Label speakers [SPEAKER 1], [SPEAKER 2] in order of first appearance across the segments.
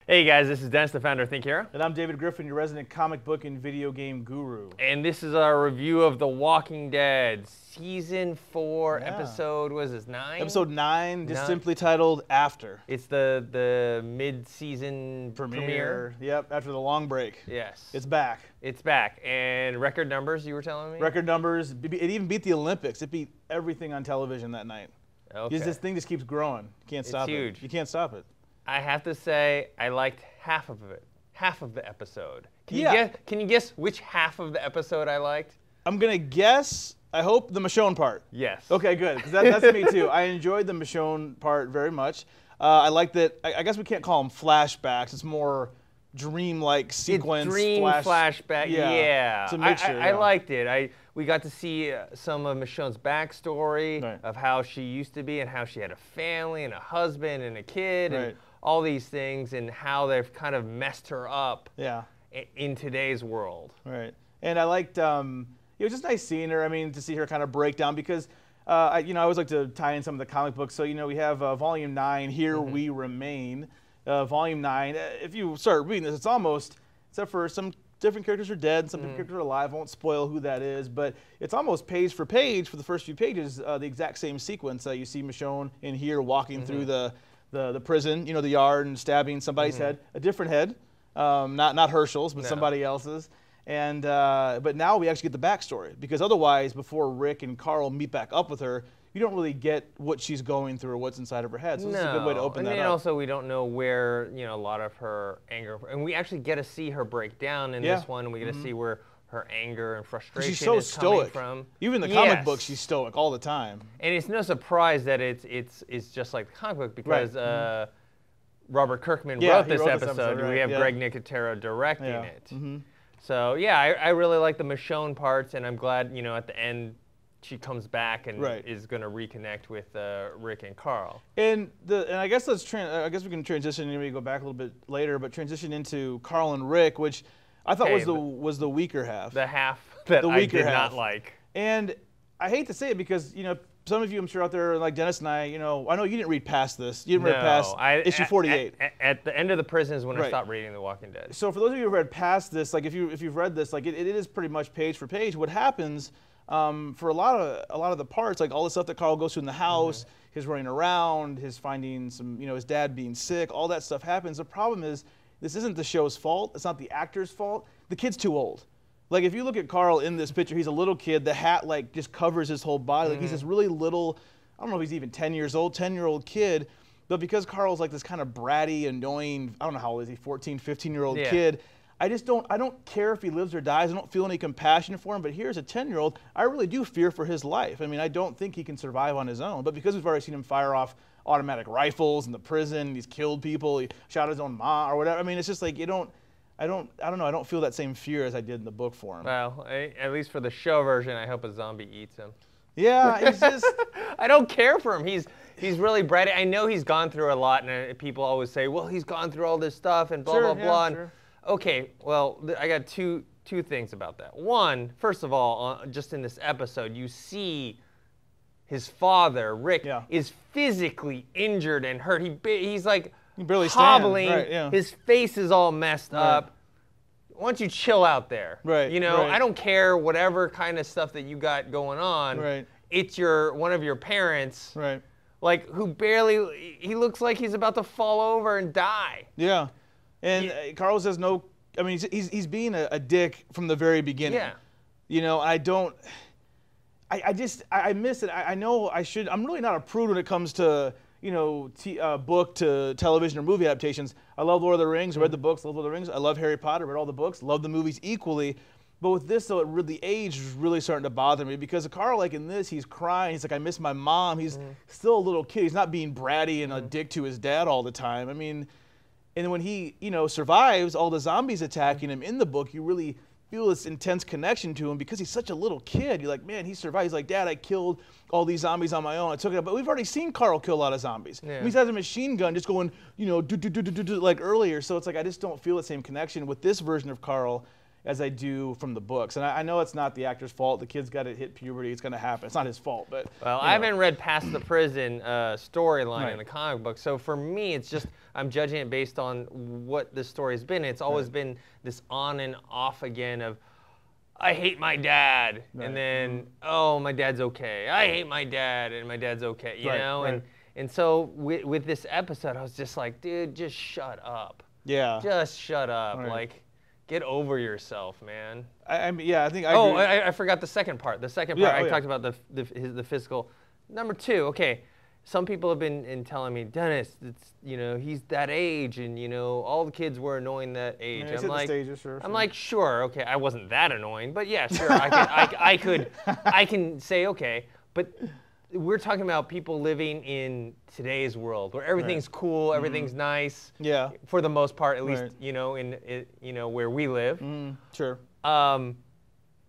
[SPEAKER 1] Hey guys, this is Dennis, the founder of Think Hero.
[SPEAKER 2] And I'm David Griffin, your resident comic book and video game guru.
[SPEAKER 1] And this is our review of The Walking Dead, Season 4, episode, what is this, 9?
[SPEAKER 2] Episode 9, just simply titled After.
[SPEAKER 1] It's the mid-season premiere.
[SPEAKER 2] Yep, after the long break.
[SPEAKER 1] Yes.
[SPEAKER 2] It's back.
[SPEAKER 1] It's back. And record numbers, you were telling me?
[SPEAKER 2] Record numbers. It even beat the Olympics. It beat everything on television that night.
[SPEAKER 1] Okay.
[SPEAKER 2] This thing just keeps growing. You can't stop it.
[SPEAKER 1] It's huge.
[SPEAKER 2] You can't stop it.
[SPEAKER 1] I have to say, I liked half of it. Half of the episode. Can you guess which half of the episode I liked?
[SPEAKER 2] I'm going to guess, I hope, the Michonne part.
[SPEAKER 1] Yes.
[SPEAKER 2] Okay, good. 'Cause that's me too. I enjoyed the Michonne part very much. I like that, I guess we can't call them flashbacks. It's more dream-like sequence.
[SPEAKER 1] It's dream flashback, yeah.
[SPEAKER 2] It's a mixture.
[SPEAKER 1] I liked it. We got to see some of Michonne's backstory of how she used to be and how she had a family and a husband and a kid and all these things and how they've kind of messed her up in today's world.
[SPEAKER 2] Right. And I liked, it was just nice seeing her. I mean, to see her kind of break down because, I always like to tie in some of the comic books. So, we have Volume 9, Here We Remain. Volume 9, if you start reading this, it's almost, except for some different characters are dead, some different characters are alive. I won't spoil who that is, but it's almost page for page for the first few pages, the exact same sequence. You see Michonne in here walking through the prison, the yard, and stabbing somebody's head, a different head, not Herschel's, but somebody else's. And but now we actually get the backstory, because otherwise, before Rick and Carl meet back up with her, you don't really get what she's going through or what's inside of her head. So this is a good way to open that up.
[SPEAKER 1] And also we don't know where, a lot of her anger, and we actually get to see her break down in this one, and we get to see where her anger and frustration
[SPEAKER 2] she's so
[SPEAKER 1] is
[SPEAKER 2] stoic.
[SPEAKER 1] Coming from.
[SPEAKER 2] Even in the comic book, she's stoic all the time.
[SPEAKER 1] And it's no surprise that it's just like the comic book, because Robert Kirkman wrote this episode. We have Greg Nicotero directing it. So yeah, I really like the Michonne parts, and I'm glad, at the end, she comes back and is going to reconnect with Rick and Carl. And
[SPEAKER 2] I guess I guess we can transition. Maybe go back a little bit later, but transition into Carl and Rick, which I thought was the weaker half.
[SPEAKER 1] The half that I did not like.
[SPEAKER 2] And I hate to say it because some of you, I'm sure out there, like Dennis and I know you didn't read past this. You didn't read past issue 48.
[SPEAKER 1] At the end of the prison is when I stopped reading The Walking Dead.
[SPEAKER 2] So for those of you who read past this, like if you've read this, like it is pretty much page for page. What happens? For a lot of the parts, like all the stuff that Carl goes through in the house, his running around, his finding some, his dad being sick, all that stuff happens. The problem is, this isn't the show's fault. It's not the actor's fault. The kid's too old. Like if you look at Carl in this picture, he's a little kid. The hat like just covers his whole body. Like he's this really little, I don't know if he's even 10 years old, 10-year-old kid. But because Carl's like this kind of bratty, annoying, I don't know how old is he, 14, 15-year-old kid. I don't care if he lives or dies. I don't feel any compassion for him, but here's a 10-year-old. I really do fear for his life. I mean, I don't think he can survive on his own, but because we've already seen him fire off automatic rifles in the prison, he's killed people, he shot his own mom or whatever. I mean, it's just like I don't know, I don't feel that same fear as I did in the book for him.
[SPEAKER 1] Well, at least for the show version, I hope a zombie eats him.
[SPEAKER 2] Yeah, he's just...
[SPEAKER 1] I don't care for him. He's really bratty. I know he's gone through a lot, and people always say, well, he's gone through all this stuff and blah, blah, blah.
[SPEAKER 2] Sure.
[SPEAKER 1] Okay, well, I got two things about that. One, first of all, just in this episode, you see his father, Rick, is physically injured and hurt. He's like
[SPEAKER 2] barely
[SPEAKER 1] hobbling.
[SPEAKER 2] Right,
[SPEAKER 1] his face is all messed up. Why don't you chill out there?
[SPEAKER 2] Right.
[SPEAKER 1] I don't care whatever kind of stuff that you got going on.
[SPEAKER 2] Right.
[SPEAKER 1] It's one of your parents.
[SPEAKER 2] Right.
[SPEAKER 1] Like he looks like he's about to fall over and die.
[SPEAKER 2] Yeah. And Carl says no. I mean, he's being a dick from the very beginning.
[SPEAKER 1] Yeah.
[SPEAKER 2] I miss it. I know I should. I'm really not a prude when it comes to book to television or movie adaptations. I love Lord of the Rings. I read the books. Love Lord of the Rings. I love Harry Potter. Read all the books. Love the movies equally. But with this, though, the age is really starting to bother me because Carl, like in this, he's crying. He's like, I miss my mom. He's still a little kid. He's not being bratty and a dick to his dad all the time. I mean. And when he, survives all the zombies attacking him in the book, you really feel this intense connection to him because he's such a little kid. You're like, man, he survived. He's like, Dad, I killed all these zombies on my own. I took it up. But we've already seen Carl kill a lot of zombies. Yeah. He has a machine gun just going, like earlier. So it's like I just don't feel the same connection with this version of Carl. as I do from the books. And I know it's not the actor's fault. The kid's got to hit puberty. It's going to happen. It's not his fault. But
[SPEAKER 1] well, I haven't read past the prison storyline in the comic book. So for me, it's just I'm judging it based on what the story's been. It's always been this on and off again of, I hate my dad, and then, oh, my dad's okay. I hate my dad, and my dad's okay, you know? And so with this episode, I was just like, dude, just shut up.
[SPEAKER 2] Yeah.
[SPEAKER 1] Just shut up. Like, get over yourself, man.
[SPEAKER 2] I mean, yeah, I think I
[SPEAKER 1] agree.
[SPEAKER 2] I
[SPEAKER 1] forgot the second part. The second part, I talked about the physical. Number 2, okay. Some people have been telling me, Dennis, it's, you know, he's that age, and you know, all the kids were annoying that age.
[SPEAKER 2] I'm like,
[SPEAKER 1] I'm like, sure, okay, I wasn't that annoying, but yeah, sure, I can say okay, but we're talking about people living in today's world where everything's cool, everything's nice.
[SPEAKER 2] Yeah.
[SPEAKER 1] For the most part, at least, you know, where we live.
[SPEAKER 2] Sure.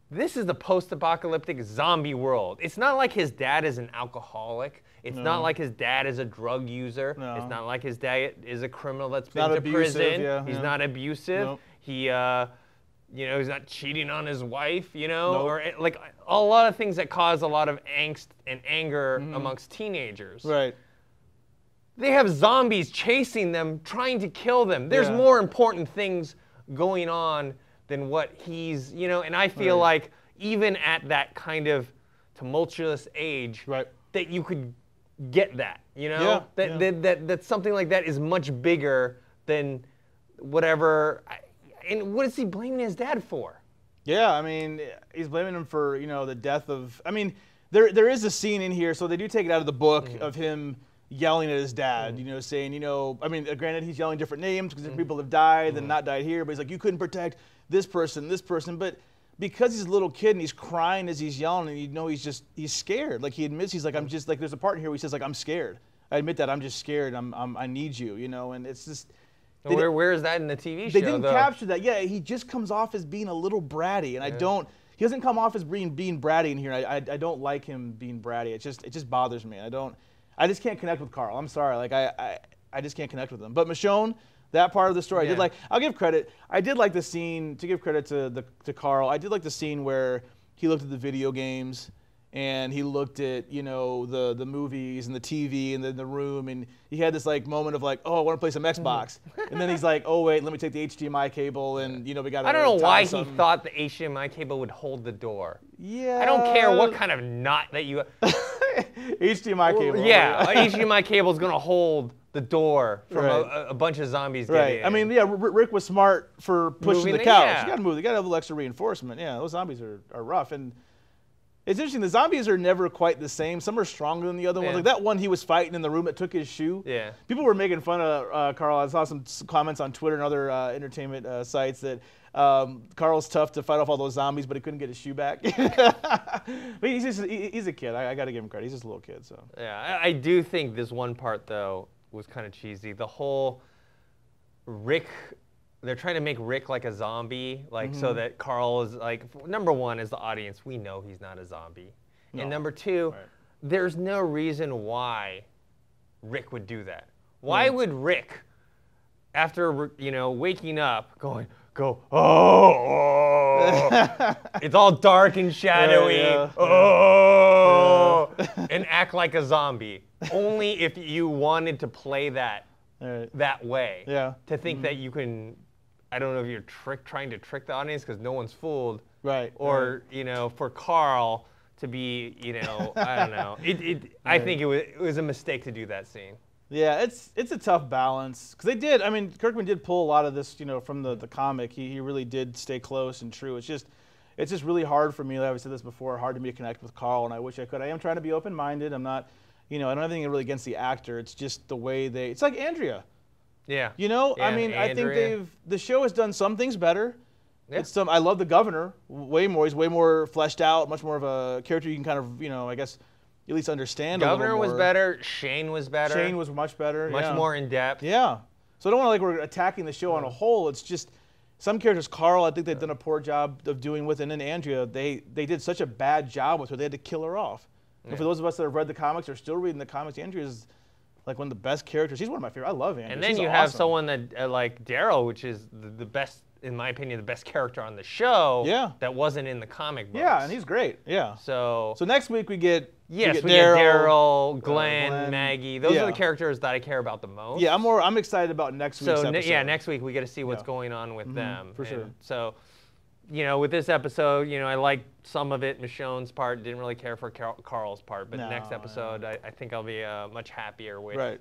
[SPEAKER 1] This is the post-apocalyptic zombie world. It's not like his dad is an alcoholic. It's not like his dad is a drug user. It's not like his dad is a criminal that's been to prison. He's not abusive. He, you know, he's not cheating on his wife, you know, or like a lot of things that cause a lot of angst and anger amongst teenagers.
[SPEAKER 2] Right.
[SPEAKER 1] They have zombies chasing them, trying to kill them. There's more important things going on than what he's, you know, and I feel like even at that kind of tumultuous age, that you could get that, you know? That something like that is much bigger than whatever. And what is he blaming his dad for?
[SPEAKER 2] Yeah, I mean, he's blaming him for, you know, the death of, I mean, there is a scene in here, so they do take it out of the book of him yelling at his dad, you know, saying, you know, I mean, granted, he's yelling different names because people have died and not died here, but he's like, you couldn't protect this person, but because he's a little kid and he's crying as he's yelling, and you know he's scared. Like he admits, he's like, I'm just like, there's a part in here where he says like, I'm scared. I admit that I'm just scared. I need you, you know, and it's just.
[SPEAKER 1] Where is that in the TV show?
[SPEAKER 2] They didn't capture that. Yeah, he just comes off as being a little bratty, and he doesn't come off as being bratty in here. I don't like him being bratty. It just bothers me. I just can't connect with Carl. I'm sorry. Like I just can't connect with him. But Michonne, that part of the story, I did like. I'll give credit. I did like the scene, to give credit to Carl. I did like the scene where he looked at the video games and he looked at, you know, the movies and the TV and the room, and he had this like moment of like, oh, I want to play some Xbox. And then he's like, oh wait, let me take the HDMI cable, and you know, we got to.
[SPEAKER 1] I don't know why he thought the HDMI cable would hold the door.
[SPEAKER 2] Yeah.
[SPEAKER 1] I don't care what kind of knot that you.
[SPEAKER 2] HDMI cable.
[SPEAKER 1] Yeah, HDMI cable is gonna hold the door from a bunch of zombies getting in.
[SPEAKER 2] I mean, yeah, Rick was smart for pushing the couch. You gotta move. You gotta have a little extra reinforcement. Yeah, those zombies are rough. And it's interesting, the zombies are never quite the same. Some are stronger than the other ones. Like that one he was fighting in the room that took his shoe.
[SPEAKER 1] Yeah.
[SPEAKER 2] People were making fun of Carl. I saw some comments on Twitter and other entertainment sites that Carl's tough to fight off all those zombies, but he couldn't get his shoe back. But he's a kid. I got to give him credit. He's just a little kid. So.
[SPEAKER 1] Yeah, I do think this one part, though, was kind of cheesy. The whole Rick... They're trying to make Rick like a zombie, like so that Carl is like, number one, as the audience, we know he's not a zombie. No. And number two, there's no reason why Rick would do that. Why would Rick, after, you know, waking up, go, oh, it's all dark and shadowy, and act like a zombie? Only if you wanted to play that that way. To think that you can... I don't know if you're trying to trick the audience because no one's fooled. Or, you know, for Carl to be, you know, I don't know. I think it was a mistake to do that scene.
[SPEAKER 2] Yeah, it's a tough balance. Because they did, I mean, Kirkman did pull a lot of this, you know, from the comic. He really did stay close and true. It's just really hard for me, like I've said this before, hard to me to connect with Carl, and I wish I could. I am trying to be open-minded. I'm not, you know, I don't have anything really against the actor. It's just the way it's like Andrea.
[SPEAKER 1] Yeah.
[SPEAKER 2] You know, I mean, Andrea. I think the show has done some things better. Yeah. I love the governor way more. He's way more fleshed out, much more of a character you can kind of, you know, I guess, at least understand a little more.
[SPEAKER 1] Governor was better. Shane was better.
[SPEAKER 2] Shane was much better.
[SPEAKER 1] Much more in depth.
[SPEAKER 2] Yeah. So I don't want to like we're attacking the show on a whole. It's just some characters, Carl, I think they've done a poor job of doing with, and then Andrea, they did such a bad job with her, they had to kill her off. And for those of us that have read the comics or still reading the comics, Andrea is like one of the best characters. She's one of my favorite. I love Andrea.
[SPEAKER 1] And then you have someone that like Daryl, which is the best in my opinion, the best character on the show.
[SPEAKER 2] Yeah.
[SPEAKER 1] That wasn't in the comic books.
[SPEAKER 2] Yeah, and he's great. Yeah.
[SPEAKER 1] So
[SPEAKER 2] next week we get
[SPEAKER 1] we get Daryl, Glenn, Maggie. Those are the characters that I care about the most.
[SPEAKER 2] Yeah, I'm excited about next week's episode.
[SPEAKER 1] So next week we get to see what's going on with them.
[SPEAKER 2] For sure.
[SPEAKER 1] So, with this episode, I liked some of it. Michonne's part, didn't really care for Carl's part, but next episode I think I'll be much happier with.
[SPEAKER 2] Right.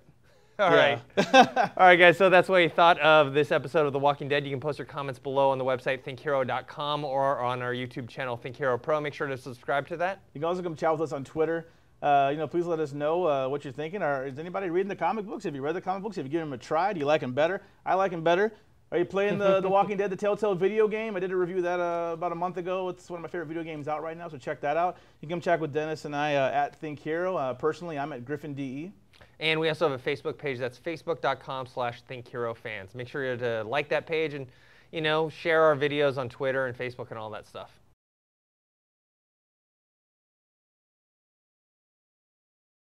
[SPEAKER 1] All right. All right, guys, so that's what you thought of this episode of The Walking Dead. You can post your comments below on the website, thinkhero.com, or on our YouTube channel, Think Hero Pro. Make sure to subscribe to that.
[SPEAKER 2] You can also come chat with us on Twitter. Please let us know what you're thinking. Is anybody reading the comic books? Have you read the comic books? Have you given them a try? Do you like them better? I like them better. Are you playing the Walking Dead, the Telltale video game? I did a review of that about a month ago. It's one of my favorite video games out right now, so check that out. You can come chat with Dennis and I at Think Hero. Personally, I'm at GriffinDE.
[SPEAKER 1] And we also have a Facebook page. That's facebook.com/ThinkHeroFans. Make sure to like that page and, share our videos on Twitter and Facebook and all that stuff.